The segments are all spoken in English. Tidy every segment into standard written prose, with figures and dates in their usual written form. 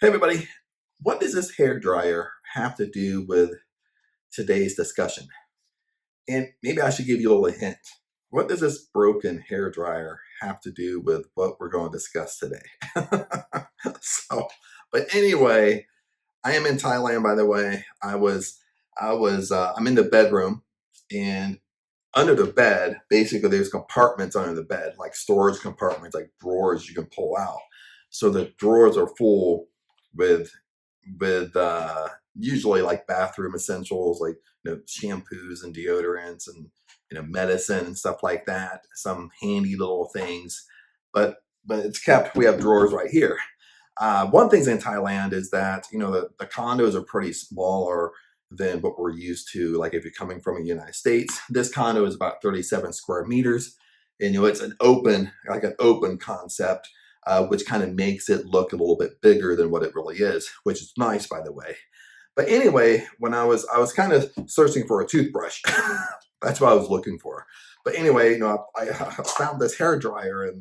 Hey everybody, what does this hair dryer have to do with today's discussion? And maybe I should give you a little hint. What does this broken hair dryer have to do with what we're going to discuss today? so, but anyway, I am in Thailand. By the way, I'm in the bedroom, and under the bed, basically, there's compartments under the bed, like storage compartments, like drawers you can pull out. So the drawers are full with usually like bathroom essentials, like shampoos and deodorants and medicine and stuff like that. Some handy little things, but it's kept. We have drawers right here. One thing in Thailand is that the condos are pretty smaller than what we're used to. Like if you're coming from the United States, this condo is about 37 square meters, and it's an open concept, which kind of makes it look a little bit bigger than what it really is, which is nice, by the way. But anyway, when I was kind of searching for a toothbrush, that's what I was looking for. But anyway, I found this hair dryer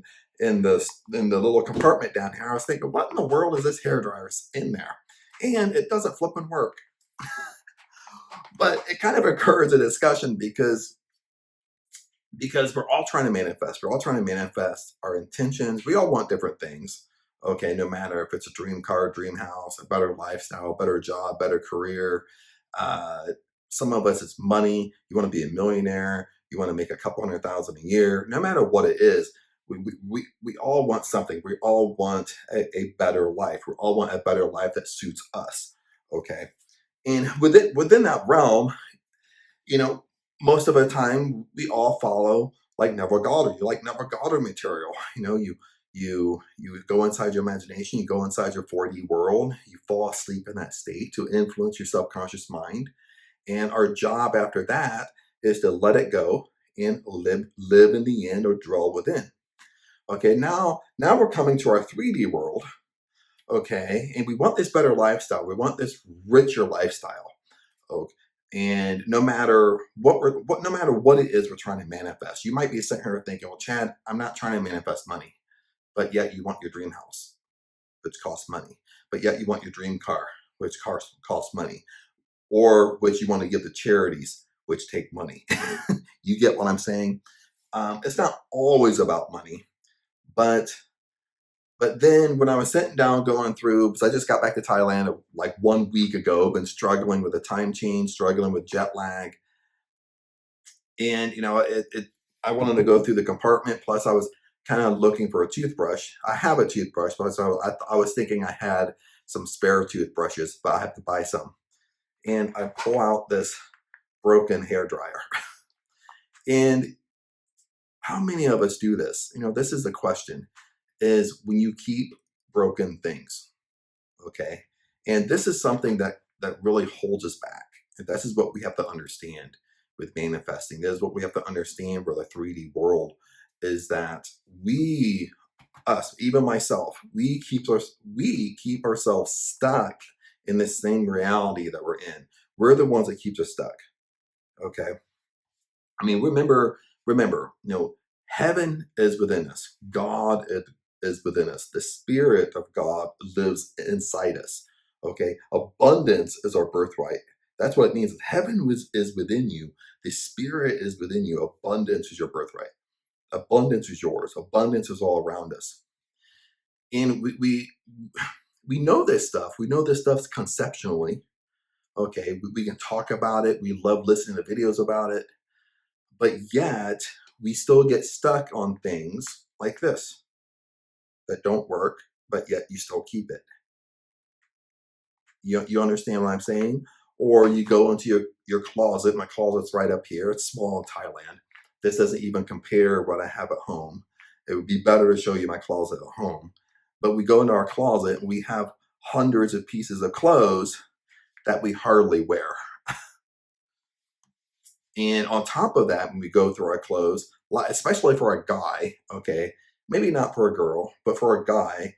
in the little compartment down here. I was thinking, what in the world is this hair dryer in there? And it doesn't flip and work. But it kind of occurs a discussion because we're all trying to manifest. We're all trying to manifest our intentions. We all want different things. Okay, no matter if it's a dream car, dream house, a better lifestyle, better job, better career. Uh, some of us, it's money. You want to be a millionaire. You want to make a couple 100,000 a year. No matter what it is, we all want something. We all want a better life. We all want a better life that suits us. Okay, and within that realm, you know, most of the time we all follow like Neville Goddard. You like Neville Goddard material. You go inside your imagination, you go inside your 4D world, you fall asleep in that state to influence your subconscious mind. And our job after that is to let it go and live in the end or dwell within. Okay, now we're coming to our 3D world. Okay, and we want this better lifestyle. We want this richer lifestyle. Okay. And no matter what it is we're trying to manifest, you might be sitting here thinking, well, Chad, I'm not trying to manifest money, but yet you want your dream house, which costs money, but yet you want your dream car, which costs money, or which you want to give to charities, which take money. You get what I'm saying? It's not always about money, but then when I was sitting down going through, because I just got back to Thailand like 1 week ago, been struggling with the time change, struggling with jet lag, and I wanted to go through the compartment. Plus, I was kind of looking for a toothbrush. I have a toothbrush, but so I was thinking I had some spare toothbrushes, but I have to buy some. And I pull out this broken hair dryer. And how many of us do this? This is the question: is when you keep broken things. Okay, and this is something that really holds us back. And this is what we have to understand with manifesting. This is what we have to understand for the 3D world, is that us, even myself, we keep ourselves stuck in the same reality that we're in. We're the ones that keeps us stuck. Okay, I mean, remember, heaven is within us. God is within us. The Spirit of God lives inside us. Okay, abundance is our birthright. That's what it means. Is within you. The Spirit is within you. Abundance is your birthright. Abundance is yours. Abundance is all around us. And we know this stuff. We know this stuff conceptually. Okay, we can talk about it. We love listening to videos about it, but yet we still get stuck on things like this that don't work, but yet you still keep it. You understand what I'm saying? Or you go into your closet. My closet's right up here. It's small in Thailand. This doesn't even compare what I have at home. It would be better to show you my closet at home. But we go into our closet and we have hundreds of pieces of clothes that we hardly wear. And on top of that, when we go through our clothes, especially for a guy, okay, maybe not for a girl, but for a guy,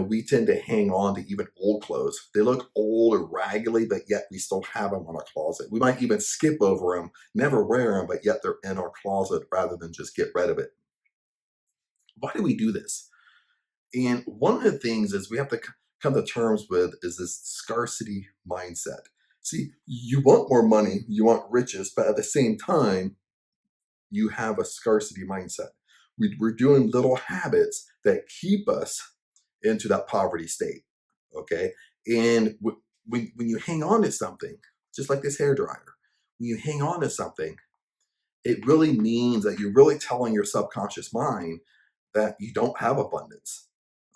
we tend to hang on to even old clothes. They look old or raggedy, but yet we still have them on our closet. We might even skip over them, never wear them, but yet they're in our closet rather than just get rid of it. Why do we do this? And one of the things is we have to come to terms with is this scarcity mindset. See, you want more money, you want riches, but at the same time, you have a scarcity mindset. We're doing little habits that keep us into that poverty state. Okay. And when you hang on to something, just like this hair dryer, when you hang on to something, it really means that you're really telling your subconscious mind that you don't have abundance.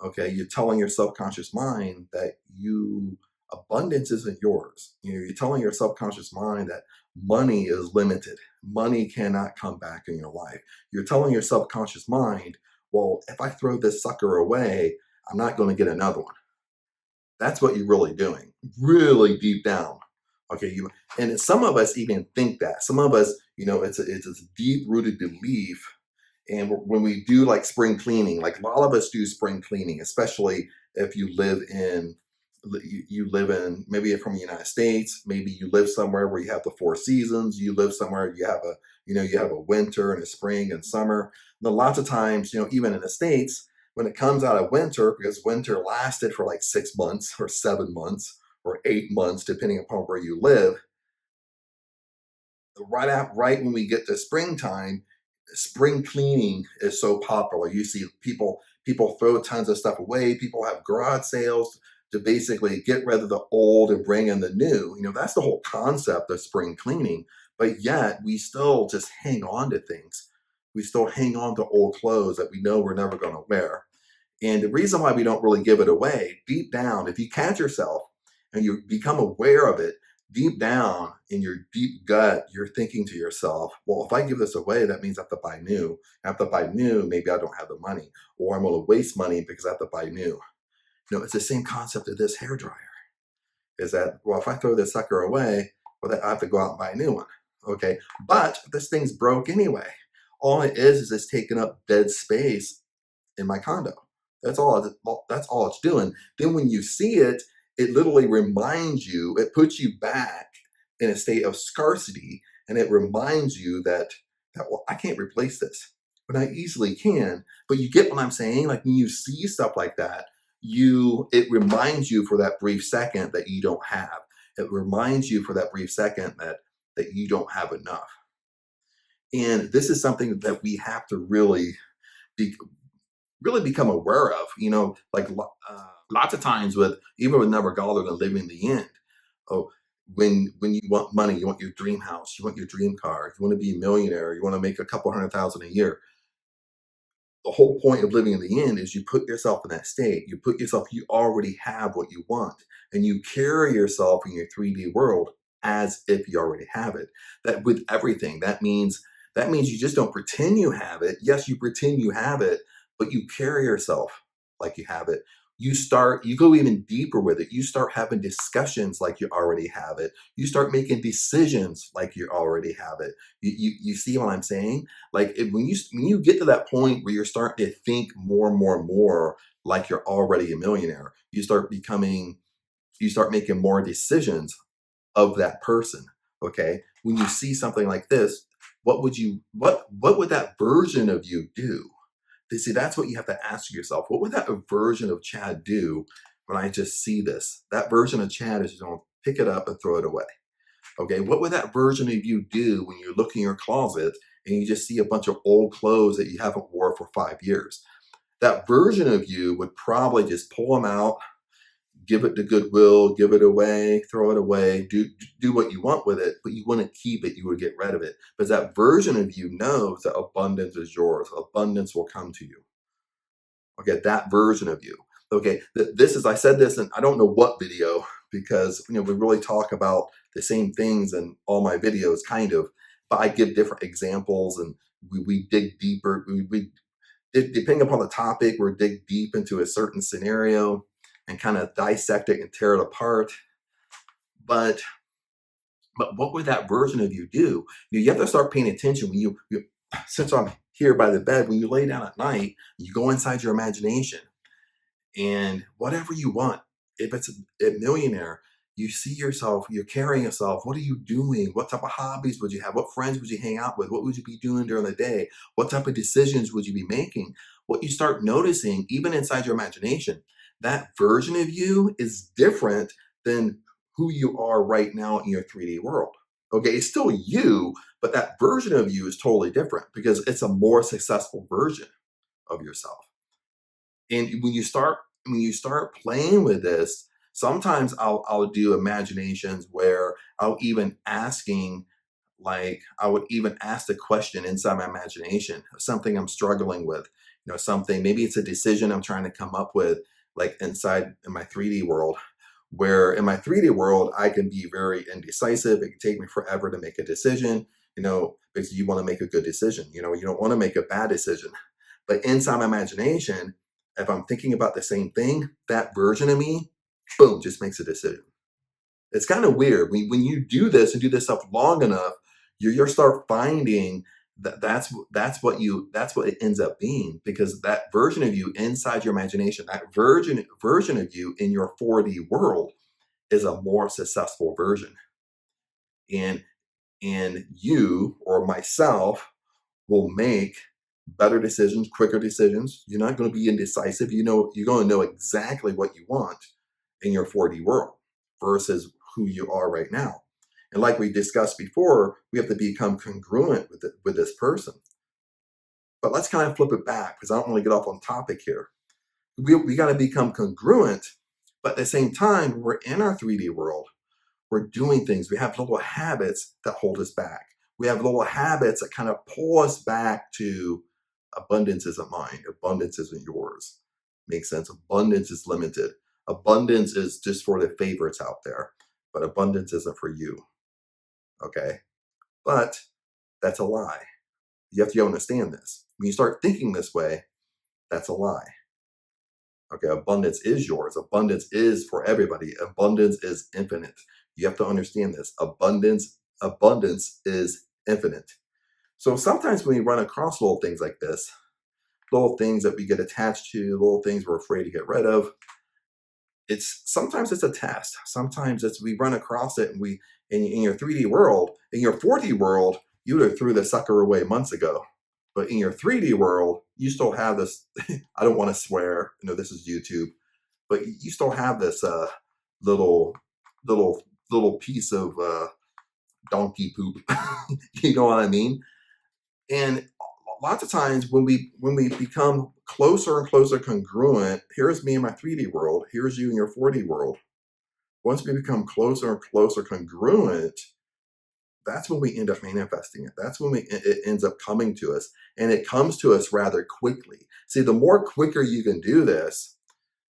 Okay, you're telling your subconscious mind that you abundance isn't yours. You're telling your subconscious mind that money is limited. Money cannot come back in your life. You're telling your subconscious mind, well, if I throw this sucker away, I'm not going to get another one. That's what you're really doing, really deep down. Okay, and some of us even think that. Some of us, it's a deep rooted belief. And when we do like spring cleaning, like a lot of us do spring cleaning, especially if you live in, maybe you're from the United States, maybe you live somewhere where you have the four seasons. You live somewhere you have you have a winter and a spring and summer. And lots of times, even in the States, when it comes out of winter, because winter lasted for like 6 months or 7 months or 8 months, depending upon where you live, right when we get to springtime, spring cleaning is so popular. You see people throw tons of stuff away. People have garage sales to basically get rid of the old and bring in the new. That's the whole concept of spring cleaning. But yet we still just hang on to things. We still hang on to old clothes that we know we're never going to wear. And the reason why we don't really give it away, deep down, if you catch yourself and you become aware of it, deep down in your deep gut, you're thinking to yourself, well, if I give this away, that means I have to buy new. I have to buy new, maybe I don't have the money, or I'm going to waste money because I have to buy new. No, it's the same concept of this hair dryer. Is that, well, if I throw this sucker away, well, then I have to go out and buy a new one. Okay. But this thing's broke anyway. All it is it's taking up dead space in my condo. That's all it's doing. Then when you see it, it literally reminds you, it puts you back in a state of scarcity, and it reminds you that well, I can't replace this. But I easily can. But you get what I'm saying? Like when you see stuff like that, it reminds you for that brief second that you don't have. It reminds you for that brief second that you don't have enough. And this is something that we have to be really become aware of, like lots of times with even with never Gallagher and living the end. Oh, when you want money, you want your dream house, you want your dream car, you want to be a millionaire, you want to make a couple 100,000 a year. The whole point of living in the end is you put yourself in that state. You already have what you want, and you carry yourself in your 3D world as if you already have it. That with everything, that means you just don't pretend you have it. Yes, you pretend you have it, but you carry yourself like you have it. You go even deeper with it. You start having discussions like you already have it. You start making decisions like you already have it. You see what I'm saying? Like when you get to that point where you're starting to think more and more and more like you're already a millionaire, you start making more decisions of that person. Okay. When you see something like this, what would that version of you do? See, that's what you have to ask yourself. What would that version of Chad do when I just see this? That version of Chad is going to pick it up and throw it away. Okay. What would that version of you do when you look in your closet and you just see a bunch of old clothes that you haven't wore for 5 years? That version of you would probably just pull them out, give it to Goodwill, give it away, throw it away, do what you want with it, but you wouldn't keep it. You would get rid of it because that version of you knows that abundance is yours. Abundance will come to you. Okay, that version of you. Okay, I said this, and I don't know what video because we really talk about the same things in all my videos, kind of, but I give different examples and we dig deeper. Depending upon the topic, we dig deep into a certain scenario and kind of dissect it and tear it apart. But what would that version of you do? You have to start paying attention when since I'm here by the bed, when you lay down at night, you go inside your imagination and whatever you want. If it's a millionaire, you see yourself, you're carrying yourself. What are you doing? What type of hobbies would you have? What friends would you hang out with? What would you be doing during the day? What type of decisions would you be making? What you start noticing, even inside your imagination, That version of you is different than who you are right now in your 3D world. Okay, it's still you, but that version of you is totally different because it's a more successful version of yourself. And when you start playing with this, sometimes I'll do imaginations where I would even ask the question inside my imagination, something I'm struggling with, something, maybe it's a decision I'm trying to come up with, like inside in my 3D world, where in my 3D world, I can be very indecisive. It can take me forever to make a decision, because you want to make a good decision. You don't want to make a bad decision. But inside my imagination, if I'm thinking about the same thing, that version of me, boom, just makes a decision. It's kind of weird when you do this and do this stuff long enough, you start finding that that's what it ends up being, because that version of you inside your imagination, that version of you in your 4D world is a more successful version, and you or myself will make better decisions, quicker decisions. You're not going to be indecisive. You're going to know exactly what you want in your 4D world versus who you are right now. And like we discussed before, we have to become congruent with this person. But let's kind of flip it back because I don't want to get off on topic here. We got to become congruent, but at the same time, we're in our 3D world. We're doing things. We have little habits that hold us back. We have little habits that kind of pull us back to abundance isn't mine. Abundance isn't yours. Makes sense. Abundance is limited. Abundance is just for the favorites out there, but abundance isn't for you. Okay. But that's a lie. You have to understand this. When you start thinking this way, that's a lie. Okay. Abundance is yours. Abundance is for everybody. Abundance is infinite. You have to understand this. Abundance is infinite. So sometimes when we run across little things like this, little things that we get attached to, little things we're afraid to get rid of, it's a test. Sometimes it's we run across it and we in your 3D world, in your 4D world, you would have threw the sucker away months ago. But in your 3D world, you still have this. I don't want to swear. This is YouTube, but you still have this little, little, little piece of donkey poop. You know what I mean? And lots of times when we become closer and closer congruent, here's me in my 3D world, here's you in your 4D world. Once we become closer and closer congruent, that's when we end up manifesting it. That's when it ends up coming to us, and it comes to us rather quickly. See, the more quicker you can do this,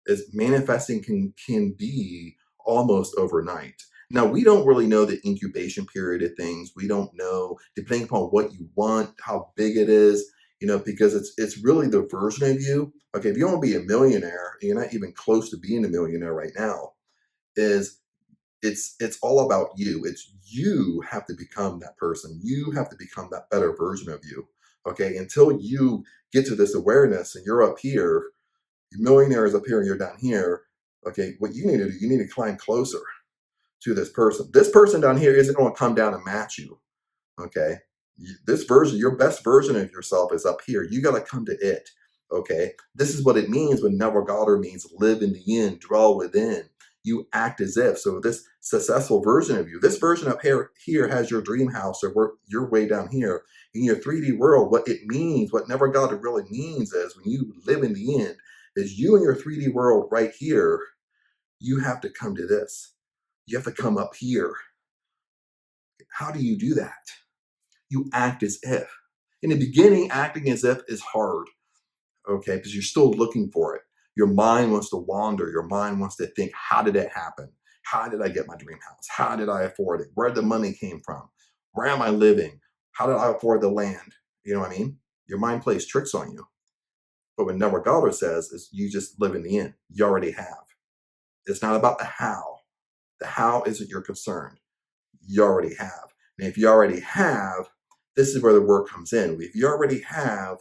is manifesting can be almost overnight. Now, we don't really know the incubation period of things. We don't know, depending upon what you want, how big it is, because it's really the version of you. Okay, if you want to be a millionaire, and you're not even close to being a millionaire right now, is it's all about you. It's you have to become that person. You have to become that better version of you. Okay, until you get to this awareness and you're up here, millionaire is up here and you're down here. Okay, what you need to do, you need to climb closer to this person. This person down here isn't going to come down and match you. Okay, this version, your best version of yourself is up here. You got to come to it. Okay, this is what it means when Neville Goddard means live in the in, dwell within. You act as if. So this successful version of you, this version up here has your dream house, or you're way down here in your 3D world. What it means, what Neville Goddard really means, is when you live in the end, is you in your 3D world right here. You have to come to this. You have to come up here. How do you do that? You act as if. In the beginning, acting as if is hard, okay, because you're still looking for it. Your mind wants to wander. Your mind wants to think, how did it happen? How did I get my dream house? How did I afford it? Where did the money came from? Where am I living? How did I afford the land? You know what I mean? Your mind plays tricks on you. But what Neville Goddard says is you just live in the end. You already have. It's not about the how. The how isn't your concern. You already have. And if you already have, this is where the work comes in. If you already have,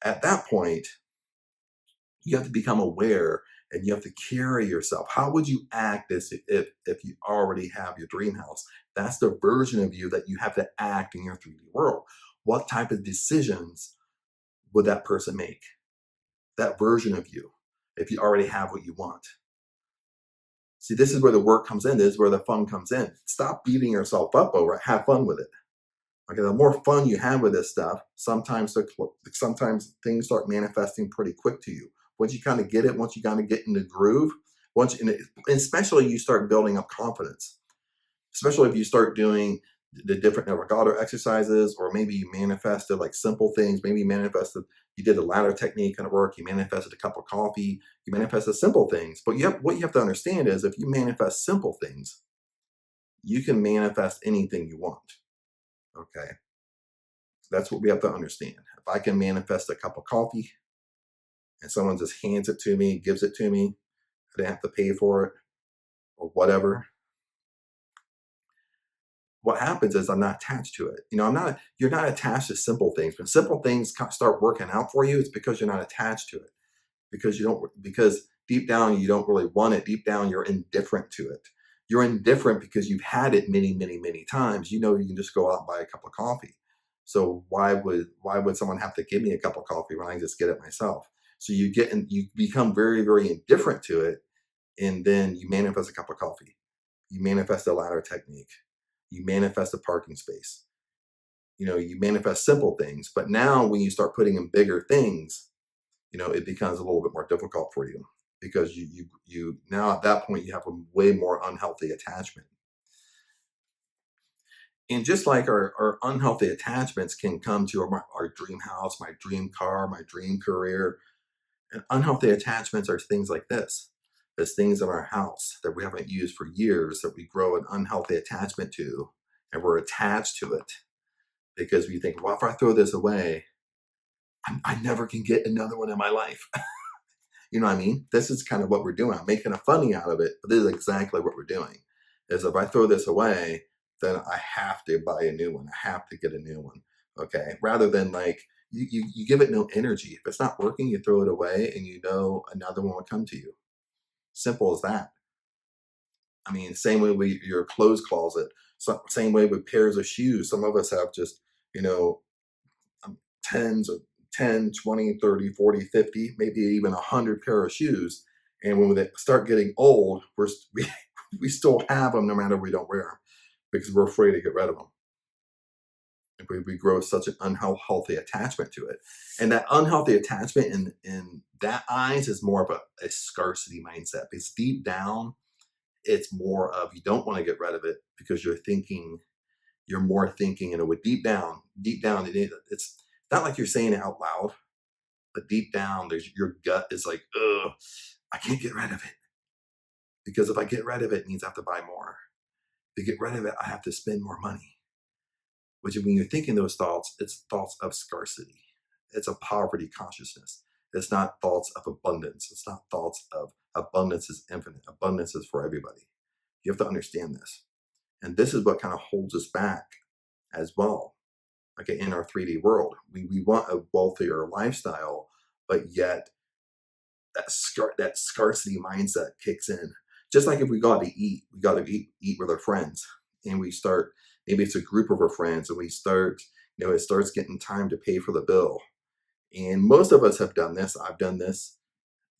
at that point, you have to become aware and you have to carry yourself. How would you act as if you already have your dream house? That's the version of you that you have to act in your 3D world. What type of decisions would that person make? That version of you. if you already have what you want? See, this is where the work comes in. This is where the fun comes in. Stop beating yourself up over it. Have fun with it. Okay, the more fun you have with this stuff, sometimes things start manifesting pretty quick to you. Once you kind of get it, once you kind of get in the groove, especially you start building up confidence. Especially if you start doing the different Navigado exercises, or maybe you manifested like simple things. Maybe you did the ladder technique kind of work. You manifested a cup of coffee. You manifested simple things. But what you have to understand is, if you manifest simple things, you can manifest anything you want. Okay, that's what we have to understand. If I can manifest a cup of coffee and someone just hands it to me, gives it to me, I didn't have to pay for it or whatever, what happens is I'm not attached to it. You're not attached to simple things. When simple things start working out for you, it's because you're not attached to it. Because deep down you don't really want it. Deep down you're indifferent to it. You're indifferent because you've had it many, many, many times. You know you can just go out and buy a cup of coffee. So why would someone have to give me a cup of coffee when I can just get it myself? So you become very, very indifferent to it, and then you manifest a cup of coffee. You manifest a ladder technique. You manifest a parking space. You manifest simple things. But now when you start putting in bigger things, it becomes a little bit more difficult for you, because you now at that point you have a way more unhealthy attachment. And just like our unhealthy attachments can come to our dream house, my dream car, my dream career, and unhealthy attachments are things like this. There's things in our house that we haven't used for years that we grow an unhealthy attachment to, and we're attached to it because we think, well, if I throw this away, I never can get another one in my life. You know what I mean? This is kind of what we're doing. I'm making a funny out of it, but this is exactly what we're doing. Is if I throw this away, then I have to buy a new one. I have to get a new one. Okay. Rather than like you give it no energy. If it's not working, you throw it away, and another one will come to you. Simple as that. I mean, same way with your clothes closet. Same way with pairs of shoes. Some of us have just, you know, tens of 10, 20, 30, 40, 50, maybe even 100 pair of shoes. And when they start getting old, we still have them no matter we don't wear them, because we're afraid to get rid of them. We grow such an unhealthy attachment to it. And that unhealthy attachment in that eyes is more of a scarcity mindset, because deep down, it's more of, you don't want to get rid of it because you're more thinking, with deep down, it's not like you're saying it out loud, but deep down, your gut is like, ugh, I can't get rid of it. Because if I get rid of it, it means I have to buy more. To get rid of it, I have to spend more money. Which, when you're thinking those thoughts, it's thoughts of scarcity. It's a poverty consciousness. It's not thoughts of abundance. It's not thoughts of abundance is infinite. Abundance is for everybody. You have to understand this. And this is what kind of holds us back as well. Okay, in our 3D world, we want a wealthier lifestyle, but yet that scarcity mindset kicks in. Just like if we got to eat with our friends, and we start, maybe it's a group of our friends, and we start, it starts getting time to pay for the bill. And most of us have done this. I've done this.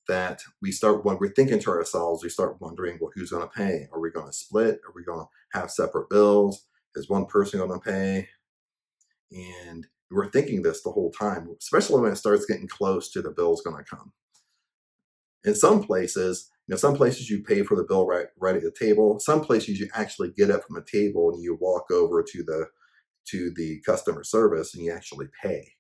That we start, when we're thinking to ourselves, we start wondering, well, who's going to pay? Are we going to split? Are we going to have separate bills? Is one person going to pay? And we're thinking this the whole time, especially when it starts getting close to the bill's going to come. In some places you pay for the bill right at the table. Some places you actually get up from the table and you walk over to the customer service and you actually pay.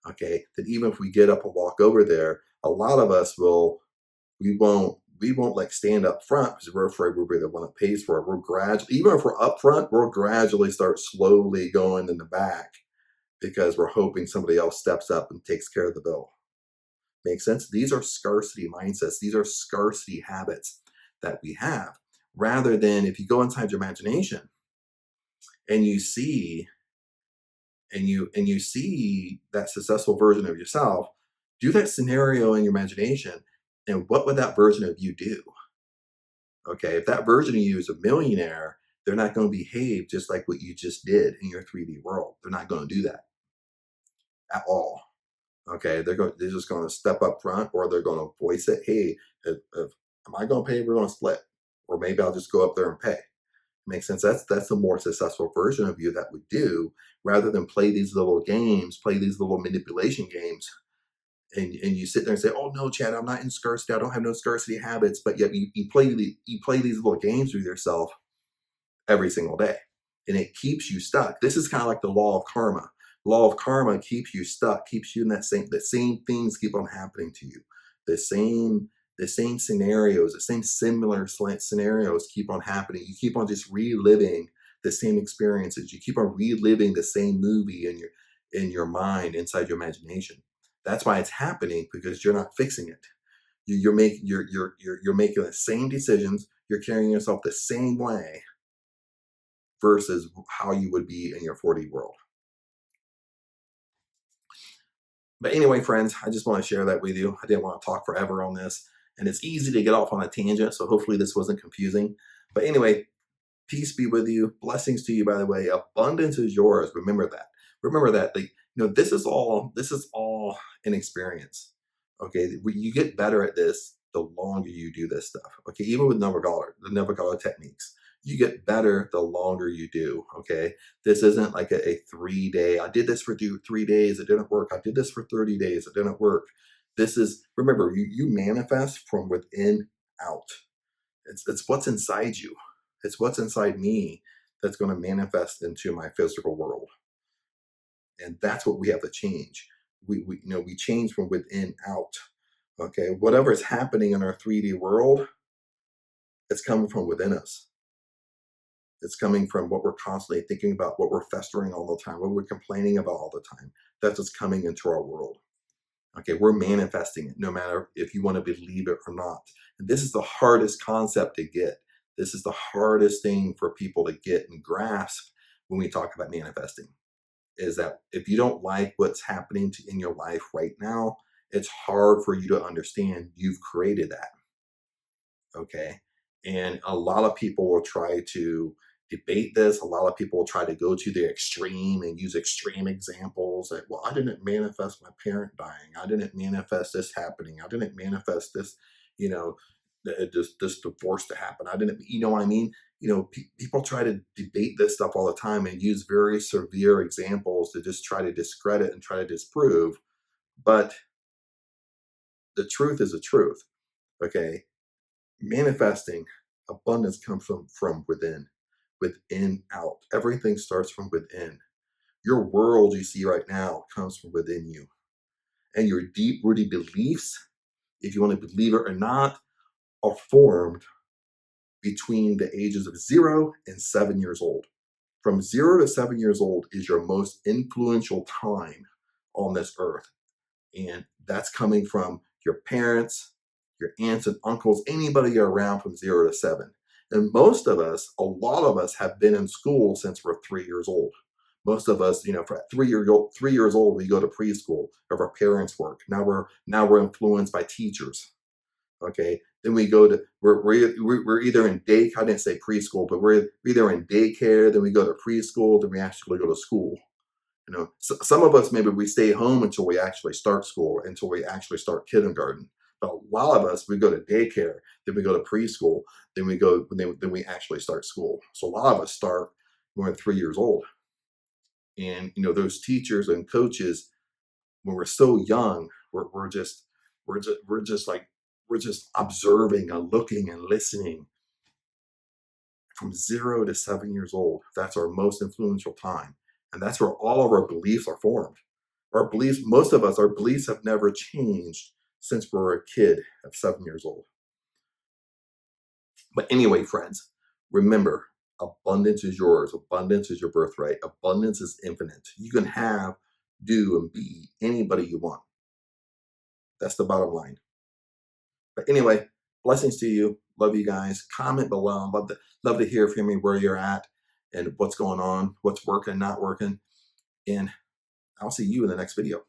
Okay, then even if we get up and walk over there, a lot of us we won't like stand up front because we're afraid we'll be the one that pays for it. Even if we're up front, we'll gradually start slowly going in the back, because we're hoping somebody else steps up and takes care of the bill. Make sense? These are scarcity mindsets. These are scarcity habits that we have. Rather than, if you go inside your imagination and you see that successful version of yourself, do that scenario in your imagination, and what would that version of you do? Okay, if that version of you is a millionaire, they're not going to behave just like what you just did in your 3D world. They're not going to do that at all. Okay, they're just going to step up front, or they're going to voice it. Hey, if am I going to pay? We're going to split, or maybe I'll just go up there and pay. Makes sense. That's a more successful version of you that would do, rather than play these little games, play these little manipulation games, and you sit there and say, "Oh no, Chad, I'm not in scarcity. I don't have no scarcity habits." But yet you play these little games with yourself every single day. And it keeps you stuck. This is kind of like the law of karma. Law of karma keeps you stuck, keeps you in the same things keep on happening to you. The same, the same scenarios, the same similar scenarios keep on happening. You keep on just reliving the same experiences. You keep on reliving the same movie in your mind, inside your imagination. That's why it's happening, because you're not fixing it. You're making the same decisions. You're carrying yourself the same way versus how you would be in your 4D world. But anyway, friends, I just want to share that with you. I didn't want to talk forever on this, and it's easy to get off on a tangent, so hopefully this wasn't confusing. But anyway, peace be with you. Blessings to you, by the way. Abundance is yours. Remember that. Remember that. This is all an experience. Okay, you get better at this the longer you do this stuff. Okay, even with the Navigala techniques, you get better the longer you do. Okay, this isn't like a 3 day. I did this for 3 days. It didn't work. I did this for 30 days. It didn't work. This is, remember, you manifest from within out. It's what's inside you. It's what's inside me that's going to manifest into my physical world, and that's what we have to change. We change from within out. Okay, whatever is happening in our 3D world, it's coming from within us. It's coming from what we're constantly thinking about, what we're festering all the time, what we're complaining about all the time. That's what's coming into our world. Okay, we're manifesting it, no matter if you want to believe it or not. And this is the hardest concept to get. This is the hardest thing for people to get and grasp when we talk about manifesting, is that if you don't like what's happening in your life right now, it's hard for you to understand you've created that. Okay. And a lot of people will try to debate this. A lot of people will try to go to the extreme and use extreme examples that, well, I didn't manifest my parent dying. I didn't manifest this happening. I didn't manifest this, you know, this divorce to happen. I didn't, you know what I mean? People try to debate this stuff all the time and use very severe examples to just try to discredit and try to disprove. But the truth is the truth. Okay, manifesting abundance comes from within out. Everything starts from within. Your world you see right now comes from within you, and your deep rooted beliefs, if you want to believe it or not, are formed between the ages of 0 and 7 years old. From 0 to 7 years old is your most influential time on this earth. And that's coming from your parents, your aunts and uncles, anybody you're around from 0 to 7. And most of us, a lot of us, have been in school since we're 3 years old. Most of us, for 3 years old, we go to preschool of our parents' work. Now we're influenced by teachers. Okay, then we go to we're either in day. I didn't say preschool, but we're either in daycare. Then we go to preschool. Then we actually go to school. Some of us, maybe we stay home until we actually start school, until we actually start kindergarten. But a lot of us, we go to daycare, then we go to preschool, then we actually start school. So a lot of us start when we're 3 years old. And those teachers and coaches, when we're so young, we're just observing and looking and listening from 0 to 7 years old. That's our most influential time. And that's where all of our beliefs are formed. Our beliefs, most of us, our beliefs have never changed since we were a kid at 7 years old. But anyway, friends, remember, abundance is yours. Abundance is your birthright. Abundance is infinite. You can have, do, and be anybody you want. That's the bottom line. But anyway, blessings to you. Love you guys. Comment below. Love to hear from you where you're at and what's going on, what's working, not working. And I'll see you in the next video.